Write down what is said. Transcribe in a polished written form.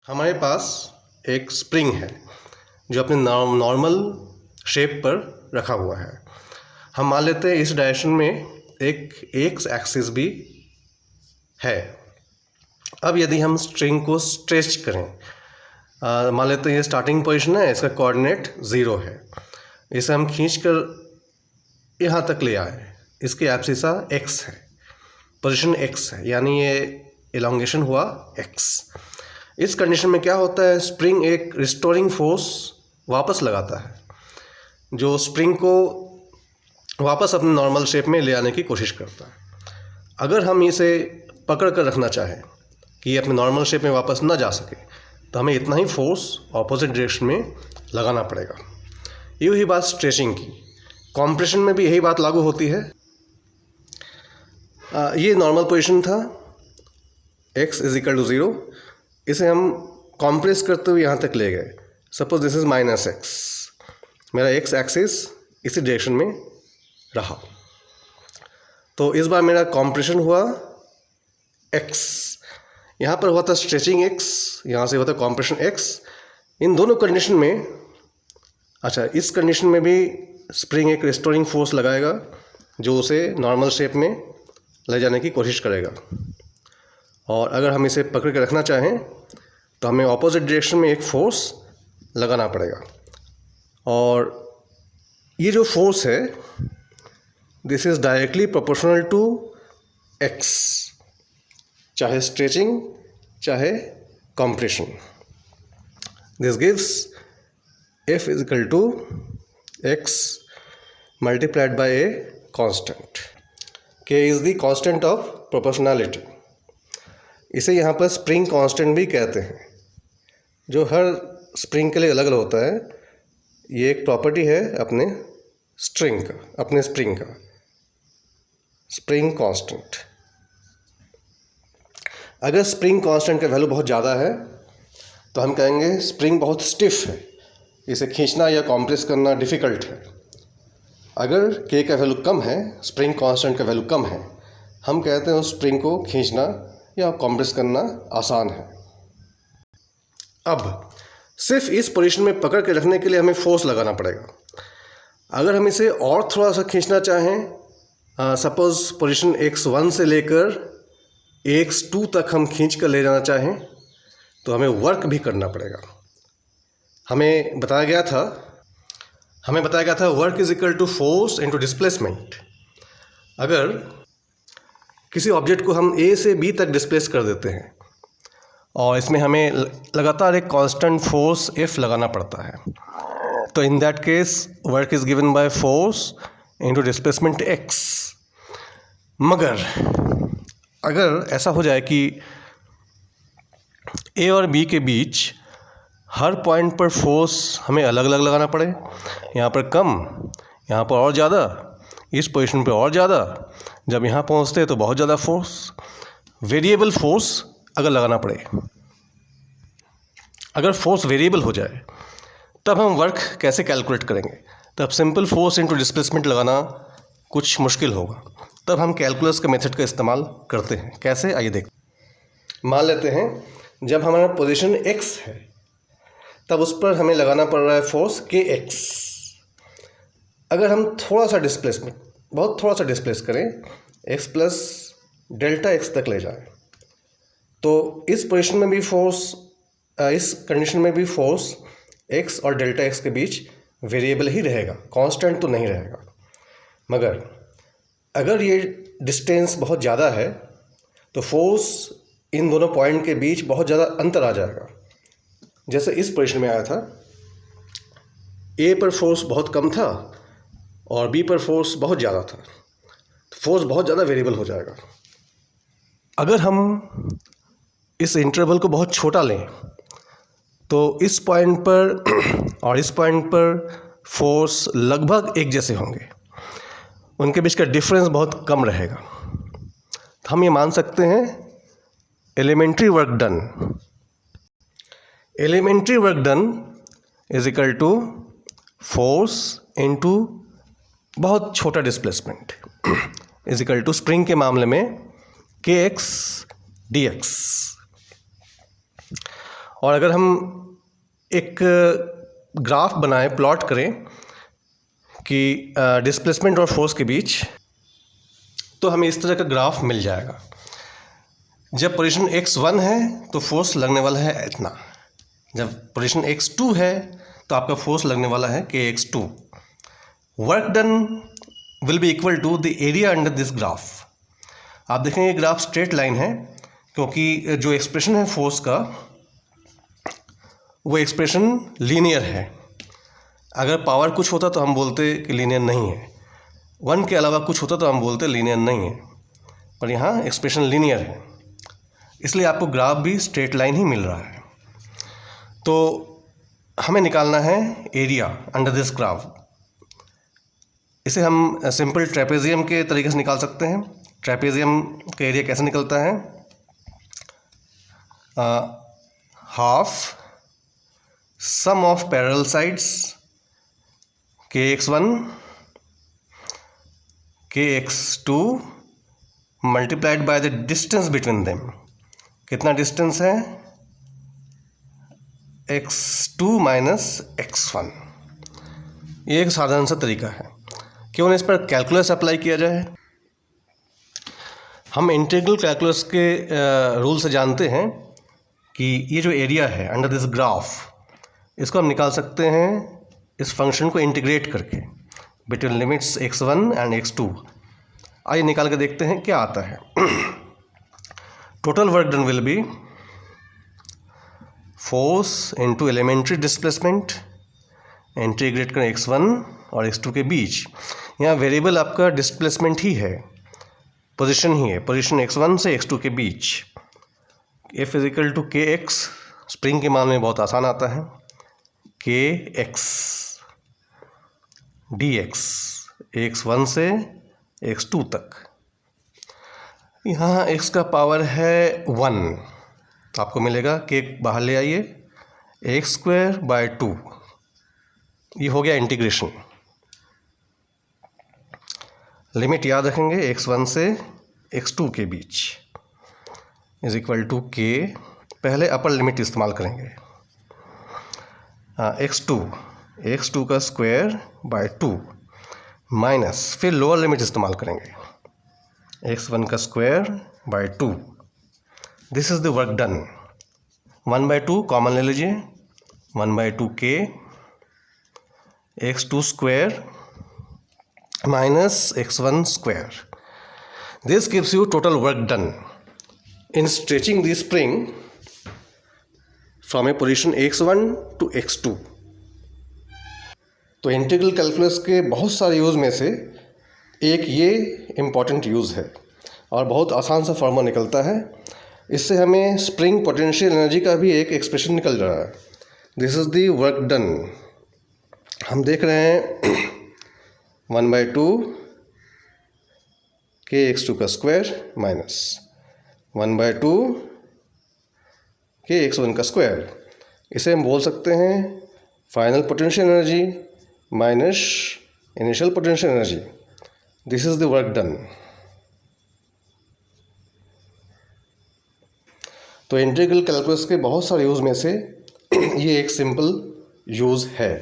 हमारे पास एक स्प्रिंग है जो अपने नॉर्मल शेप पर रखा हुआ है। हम मान लेते हैं इस डायरेक्शन में एक एक्स एक्सिस भी है। अब यदि हम स्ट्रिंग को स्ट्रेच करें, मान लेते हैं ये स्टार्टिंग पोजीशन है, इसका कोऑर्डिनेट 0 है। इसे हम खींच कर यहाँ तक ले आए, इसकी एब्सिसा x है, पोजीशन x है, यानी ये एलोंगेशन हुआ x। इस कंडीशन में क्या होता है, स्प्रिंग एक रिस्टोरिंग फोर्स वापस लगाता है जो स्प्रिंग को वापस अपने नॉर्मल शेप में ले आने की कोशिश करता है। अगर हम इसे पकड़ कर रखना चाहें कि ये अपने नॉर्मल शेप में वापस ना जा सके, तो हमें इतना ही फोर्स ऑपोजिट डायरेक्शन में लगाना पड़ेगा। ये ही बात स्ट्रेचिंग की। कॉम्प्रेशन में भी यही बात लागू होती है। ये नॉर्मल पोजीशन था, x इज इक्वल टू 0। इसे हम कॉम्प्रेस करते हुए यहाँ तक ले गए। सपोज दिस इज -x, मेरा x एक्सिस इसी डायरेक्शन में रहा, तो इस बार मेरा कॉम्प्रेशन हुआ x, यहाँ पर हुआ था स्ट्रेचिंग x, यहाँ से होता कॉम्प्रेशन x। इन दोनों कंडीशन में, अच्छा, इस कंडीशन में भी स्प्रिंग एक रिस्टोरिंग फोर्स लगाएगा जो उसे नॉर्मल शेप में ले जाने की कोशिश करेगा। और अगर हम इसे पकड़ के रखना चाहें तो हमें ऑपोजिट डायरेक्शन में एक फोर्स लगाना पड़ेगा। और ये जो फोर्स है, this is directly proportional to x, चाहे स्ट्रेचिंग चाहे compression. This gives F is equal to x multiplied by a constant. K is the constant of proportionality. इसे यहाँ पर स्प्रिंग कांस्टेंट भी कहते हैं, जो हर स्प्रिंग के लिए अलग अलग होता है। ये एक प्रॉपर्टी है अपने स्प्रिंग का, स्प्रिंग कांस्टेंट। अगर स्प्रिंग कांस्टेंट का वैल्यू बहुत ज़्यादा है तो हम कहेंगे स्प्रिंग बहुत स्टिफ है, इसे खींचना या कॉम्प्रेस करना डिफ़िकल्ट है। अगर K का वैल्यू कम है, स्प्रिंग कांस्टेंट का वैल्यू कम है, हम कहते हैं उस स्प्रिंग को खींचना या कॉम्प्रेस करना आसान है। अब सिर्फ इस पोजीशन में पकड़ के रखने के लिए हमें फोर्स लगाना पड़ेगा। अगर हम इसे और थोड़ा सा खींचना चाहें, सपोज पोजीशन x1 से लेकर x2 तक हम खींच कर ले जाना चाहें, तो हमें वर्क भी करना पड़ेगा। हमें बताया गया था work is equal to force into displacement. अगर किसी ऑब्जेक्ट को हम A से B तक डिस्प्लेस कर देते हैं और इसमें हमें लगातार एक कांस्टेंट फोर्स F लगाना पड़ता है, तो in that case work is given by force into displacement x। मगर अगर ऐसा हो जाए कि A और B के बीच हर पॉइंट पर फोर्स हमें अलग अलग लगाना पड़े, यहाँ पर कम, यहाँ पर और ज़्यादा, इस पोजीशन पे और ज़्यादा, जब यहाँ पहुँचते तो बहुत ज़्यादा फोर्स, वेरिएबल फोर्स अगर लगाना पड़े, अगर फोर्स वेरिएबल हो जाए, तब हम वर्क कैसे कैलकुलेट करेंगे? तब सिंपल फोर्स इनटू डिस्प्लेसमेंट लगाना कुछ मुश्किल होगा। तब हम कैलकुलस के मेथड का इस्तेमाल करते हैं। कैसे, आइए देख। मान लेते हैं जब हमारा पोजीशन x है, तब उस पर हमें लगाना पड़ रहा है फोर्स kx। अगर हम बहुत थोड़ा सा डिस्प्लेस करें, x प्लस डेल्टा x तक ले जाएं, तो इस पोजीशन में भी फोर्स, इस कंडीशन में भी फोर्स x और डेल्टा x के बीच वेरिएबल ही रहेगा, कांस्टेंट तो नहीं रहेगा। मगर अगर ये डिस्टेंस बहुत ज़्यादा है तो फोर्स इन दोनों पॉइंट के बीच बहुत ज़्यादा अंतर आ जाएगा। जैसे इस पोजीशन में आया था, A पर फोर्स बहुत कम था और B पर फोर्स बहुत ज़्यादा था, तो फोर्स बहुत ज़्यादा वेरिएबल हो जाएगा। अगर हम इस इंटरवल को बहुत छोटा लें तो इस पॉइंट पर और इस पॉइंट पर फोर्स लगभग एक जैसे होंगे, उनके बीच का डिफरेंस बहुत कम रहेगा। तो हम ये मान सकते हैं elementary work done is equal to force into बहुत छोटा displacement is equal to spring के मामले में kx dx। और अगर हम एक ग्राफ बनाएं, प्लॉट करें कि डिस्प्लेसमेंट और फोर्स के बीच, तो हमें इस तरह का ग्राफ मिल जाएगा। जब पोजीशन x1 है तो फोर्स लगने वाला है इतना, जब पोजीशन x2 है तो आपका फोर्स लगने वाला है kx2। Work done will be equal to the area under this graph. आप देखेंगे ग्राफ स्ट्रेट लाइन है, क्योंकि जो एक्सप्रेशन है फोर्स का वो एक्सप्रेशन लीनियर है। अगर पावर कुछ होता तो हम बोलते कि लीनियर नहीं है, 1 के अलावा कुछ होता तो हम बोलते लीनियर नहीं है, पर यहाँ एक्सप्रेशन लीनियर है, इसलिए आपको ग्राफ भी स्ट्रेट लाइन ही मिल रहा है। तो हमें निकालना है एरिया अंडर दिस ग्राफ। इसे हम सिंपल ट्रेपेजियम के तरीके से निकाल सकते हैं। ट्रेपेजियम का एरिया कैसे निकलता है? Half sum of parallel sides kx1 kx2 multiplied by the distance between them. कितना डिस्टेंस है? x2 minus x1। ये एक साधारण सा तरीका है। क्यों इस पर कैलकुलस अप्लाई किया जाए? हम इंटीग्रल कैलकुलस के रूल से जानते हैं कि ये जो एरिया है अंडर दिस ग्राफ, इसको हम निकाल सकते हैं इस फंक्शन को इंटीग्रेट करके between limits x1 and x2। आइए निकाल के देखते हैं क्या आता है। Total work done will be force into elementary displacement, integrate करें x1 और x2 के बीच। यहाँ वेरिएबल आपका डिस्प्लेसमेंट ही है, पोजीशन ही है, पोजीशन x1 से x2 के बीच। F is equal to kx, spring के मान में बहुत आसान आता है, kx dx x1 से x2 तक। यहाँ x का पावर है 1, तो आपको मिलेगा k बाहर ले आइए, x²/2। ये हो गया इंटीग्रेशन। लिमिट याद रखेंगे x1 से x2 के बीच इज इक्वल टू k। पहले अपर लिमिट इस्तेमाल करेंगे, x2 का स्क्वायर/2 माइनस, फिर लोअर लिमिट इस्तेमाल करेंगे x1 का स्क्वायर/2। This is the work done. 1/2 common ले लीजिए, 1/2 k x2 square minus x1 square. This gives you total work done in stretching the spring from a position x1 to x2। तो integral calculus के बहुत सारे use में से एक ये इम्पॉर्टेंट यूज़ है और बहुत आसान सा फॉर्मूला निकलता है। इससे हमें स्प्रिंग पोटेंशियल एनर्जी का भी एक एक्सप्रेशन निकल रहा है। This is the work done. हम देख रहे हैं 1/2 kx2 का स्क्वायर माइनस 1/2 kx1 का स्क्वायर। इसे हम बोल सकते हैं final potential energy minus initial potential energy. This is the work done. तो इंटीग्रल कैलकुलस के बहुत सारे यूज़ में से ये एक सिंपल यूज़ है।